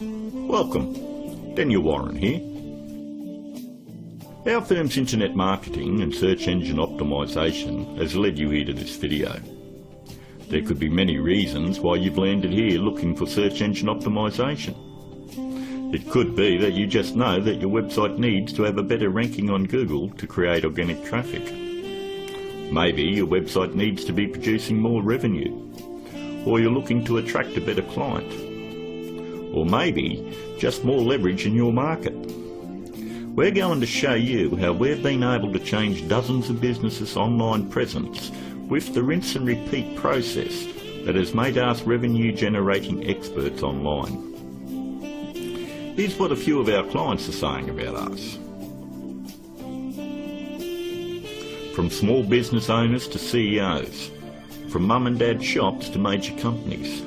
Welcome, Daniel Warren here. Our firm's internet marketing and search engine optimisation has led you here to this video. There could be many reasons why you've landed here looking for search engine optimisation. It could be that you just know that your website needs to have a better ranking on Google to create organic traffic. Maybe your website needs to be producing more revenue, or you're looking to attract a better client, or maybe just more leverage in your market. We're going to show you how we've been able to change dozens of businesses' online presence with the rinse and repeat process that has made us revenue generating experts online. Here's what a few of our clients are saying about us. From small business owners to CEOs, from mum and dad shops to major companies,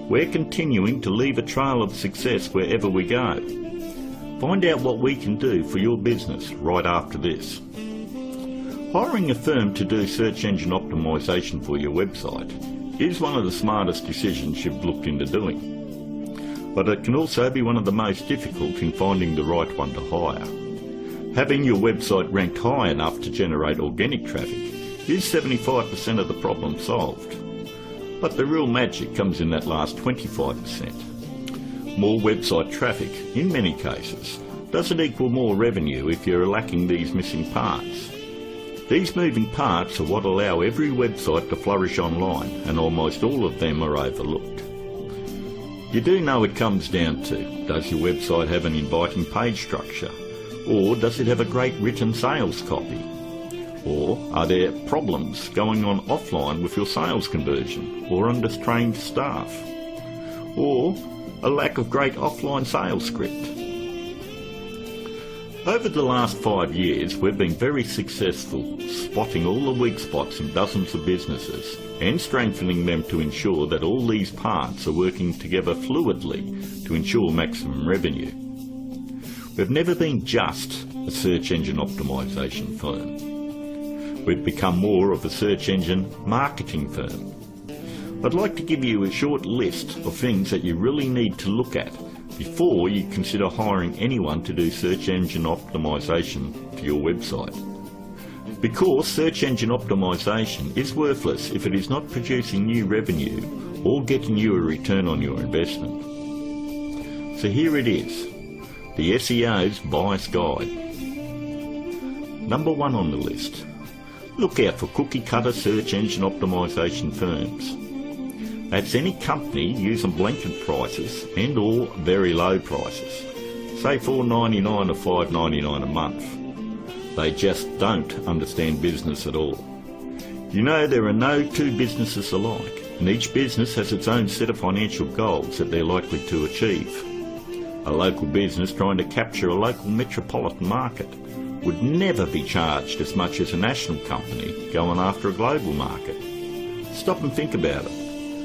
we're continuing to leave a trail of success wherever we go. Find out what we can do for your business right after this. Hiring a firm to do search engine optimisation for your website is one of the smartest decisions you've looked into doing. But it can also be one of the most difficult in finding the right one to hire. Having your website ranked high enough to generate organic traffic is 75% of the problem solved. But the real magic comes in that last 25%. More website traffic, in many cases, doesn't equal more revenue if you're lacking these missing parts. These moving parts are what allow every website to flourish online, and almost all of them are overlooked. You do know it comes down to, does your website have an inviting page structure? Or does it have a great written sales copy? Or are there problems going on offline with your sales conversion or undertrained staff? Or a lack of great offline sales script? Over the last 5 years, we've been very successful spotting all the weak spots in dozens of businesses and strengthening them to ensure that all these parts are working together fluidly to ensure maximum revenue. We've never been just a search engine optimisation firm. We've become more of a search engine marketing firm. I'd like to give you a short list of things that you really need to look at before you consider hiring anyone to do search engine optimisation for your website. Because search engine optimisation is worthless if it is not producing new revenue or getting you a return on your investment. So here it is, the SEO's Bias Guide. Number 1 on the list. Look out for cookie-cutter search engine optimisation firms. That's any company using blanket prices and or very low prices, say $4.99 or $5.99 a month. They just don't understand business at all. You know, there are no two businesses alike, and each business has its own set of financial goals that they're likely to achieve. A local business trying to capture a local metropolitan market would never be charged as much as a national company going after a global market. Stop and think about it.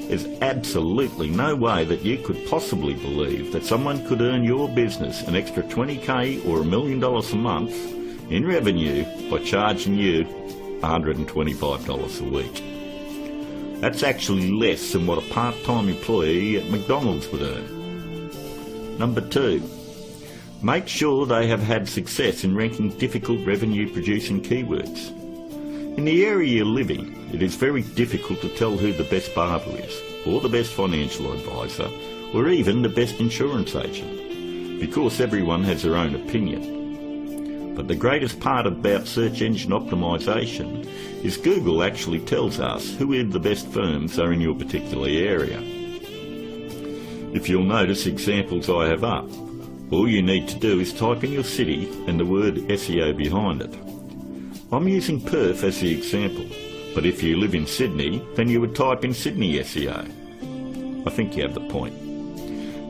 There's absolutely no way that you could possibly believe that someone could earn your business an extra $20,000 or $1 million a month in revenue by charging you $125 a week. That's actually less than what a part-time employee at McDonald's would earn. Number 2. Make sure they have had success in ranking difficult revenue-producing keywords. In the area you live in, it is very difficult to tell who the best barber is, or the best financial advisor, or even the best insurance agent, because everyone has their own opinion. But the greatest part about search engine optimisation is Google actually tells us who the best firms are in your particular area. If you'll notice examples I have up, all you need to do is type in your city and the word SEO behind it. I'm using Perth as the example, but if you live in Sydney, then you would type in Sydney SEO. I think you have the point.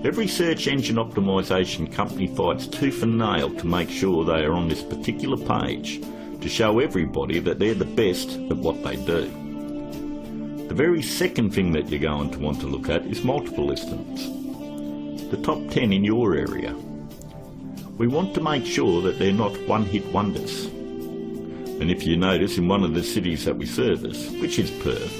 Every search engine optimisation company fights tooth and nail to make sure they are on this particular page to show everybody that they're the best at what they do. The very second thing that you're going to want to look at is multiple listings. The top 10 in your area. We want to make sure that they're not one-hit wonders. And if you notice, in one of the cities that we service, which is Perth,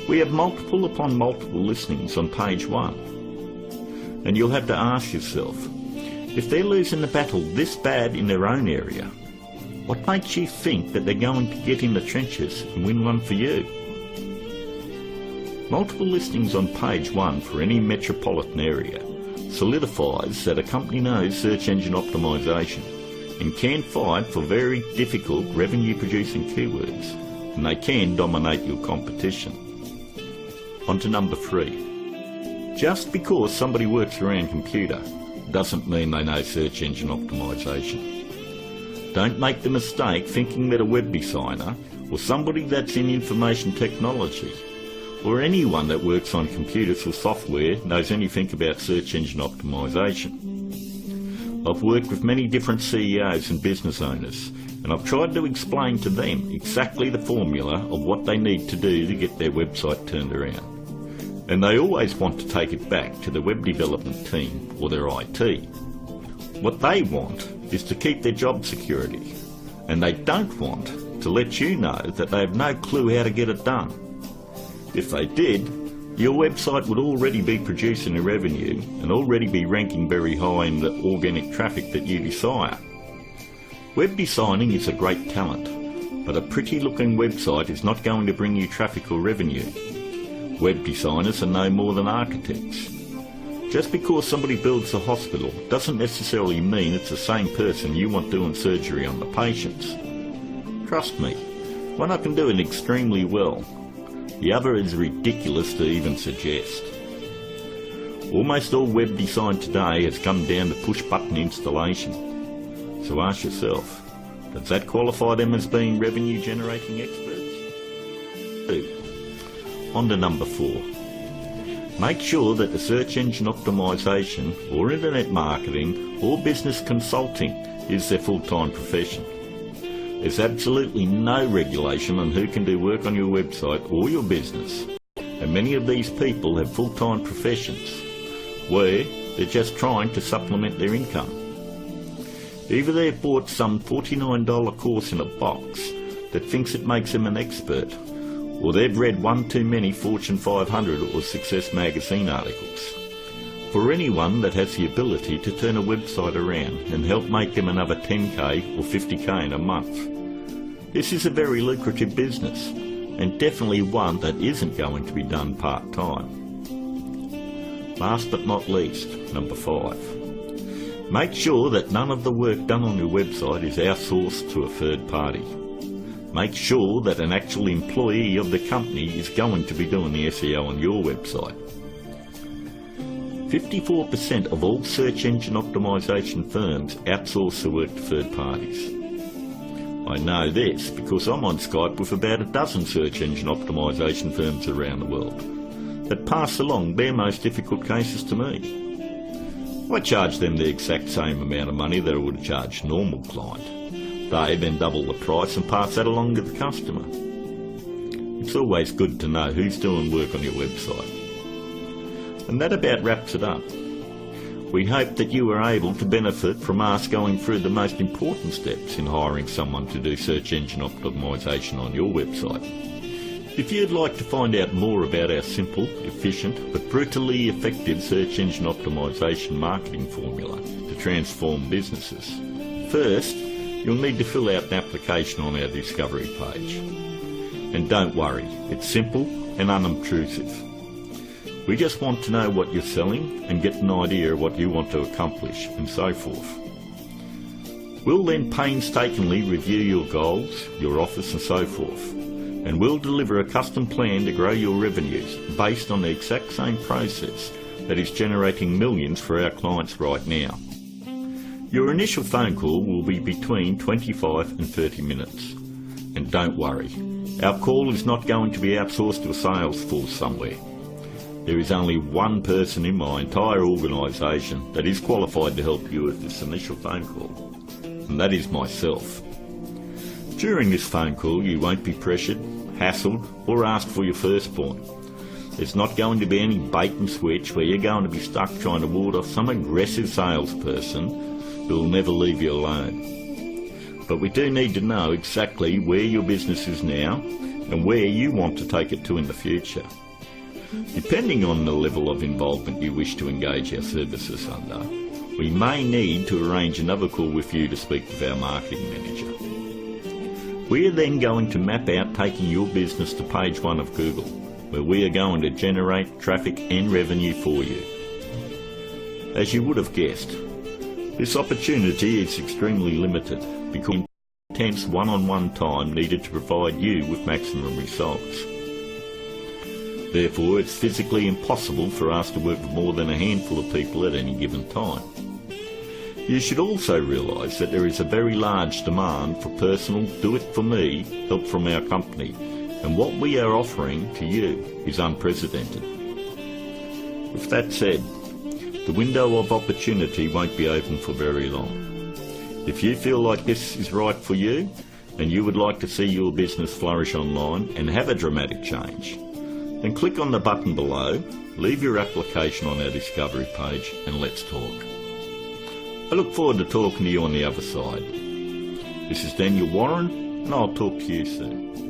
we have multiple upon multiple listings on page 1. And you'll have to ask yourself, if they're losing the battle this bad in their own area, what makes you think that they're going to get in the trenches and win one for you? Multiple listings on page 1 for any metropolitan area solidifies that a company knows search engine optimization and can fight for very difficult revenue-producing keywords, and they can dominate your competition. On to number 3. Just because somebody works around computer doesn't mean they know search engine optimization. Don't make the mistake thinking that a web designer or somebody that's in information technology or anyone that works on computers or software knows anything about search engine optimization. I've worked with many different CEOs and business owners, and I've tried to explain to them exactly the formula of what they need to do to get their website turned around. And they always want to take it back to the web development team or their IT. What they want is to keep their job security, and they don't want to let you know that they have no clue how to get it done. If they did, your website would already be producing a revenue and already be ranking very high in the organic traffic that you desire. Web designing is a great talent, but a pretty looking website is not going to bring you traffic or revenue. Web designers are no more than architects. Just because somebody builds a hospital doesn't necessarily mean it's the same person you want doing surgery on the patients. Trust me, one can do it extremely well. The other is ridiculous to even suggest. Almost all web design today has come down to push-button installation. So ask yourself, does that qualify them as being revenue-generating experts? 2. On to number 4. Make sure that the search engine optimization or internet marketing or business consulting is their full-time profession. There's absolutely no regulation on who can do work on your website or your business, and many of these people have full-time professions where they're just trying to supplement their income. Either they've bought some $49 course in a box that thinks it makes them an expert, or they've read one too many Fortune 500 or Success magazine articles. For anyone that has the ability to turn a website around and help make them another 10k or 50k in a month, this is a very lucrative business, and definitely one that isn't going to be done part-time. Last but not least, number 5. Make sure that none of the work done on your website is outsourced to a third party. Make sure that an actual employee of the company is going to be doing the SEO on your website. 54% of all search engine optimization firms outsource the work to third parties. I know this because I'm on Skype with about a dozen search engine optimization firms around the world that pass along their most difficult cases to me. I charge them the exact same amount of money that I would charge a normal client. They then double the price and pass that along to the customer. It's always good to know who's doing work on your website. And that about wraps it up. We hope that you were able to benefit from us going through the most important steps in hiring someone to do search engine optimization on your website. If you'd like to find out more about our simple, efficient but brutally effective search engine optimization marketing formula to transform businesses, first you'll need to fill out an application on our discovery page. And don't worry, it's simple and unobtrusive. We just want to know what you're selling and get an idea of what you want to accomplish and so forth. We'll then painstakingly review your goals, your offers and so forth, and we'll deliver a custom plan to grow your revenues based on the exact same process that is generating millions for our clients right now. Your initial phone call will be between 25 and 30 minutes. And don't worry, our call is not going to be outsourced to a sales force somewhere. There is only one person in my entire organisation that is qualified to help you with this initial phone call, and that is myself. During this phone call you won't be pressured, hassled or asked for your firstborn. There's not going to be any bait and switch where you're going to be stuck trying to ward off some aggressive salesperson who will never leave you alone. But we do need to know exactly where your business is now and where you want to take it to in the future. Depending on the level of involvement you wish to engage our services under, we may need to arrange another call with you to speak with our marketing manager. We are then going to map out taking your business to page 1 of Google, where we are going to generate traffic and revenue for you. As you would have guessed, this opportunity is extremely limited because of intense one-on-one time needed to provide you with maximum results. Therefore, it's physically impossible for us to work with more than a handful of people at any given time. You should also realise that there is a very large demand for personal do-it-for-me help from our company, and what we are offering to you is unprecedented. With that said, the window of opportunity won't be open for very long. If you feel like this is right for you, and you would like to see your business flourish online and have a dramatic change, then click on the button below, leave your application on our discovery page, and let's talk. I look forward to talking to you on the other side. This is Daniel Warren, and I'll talk to you soon.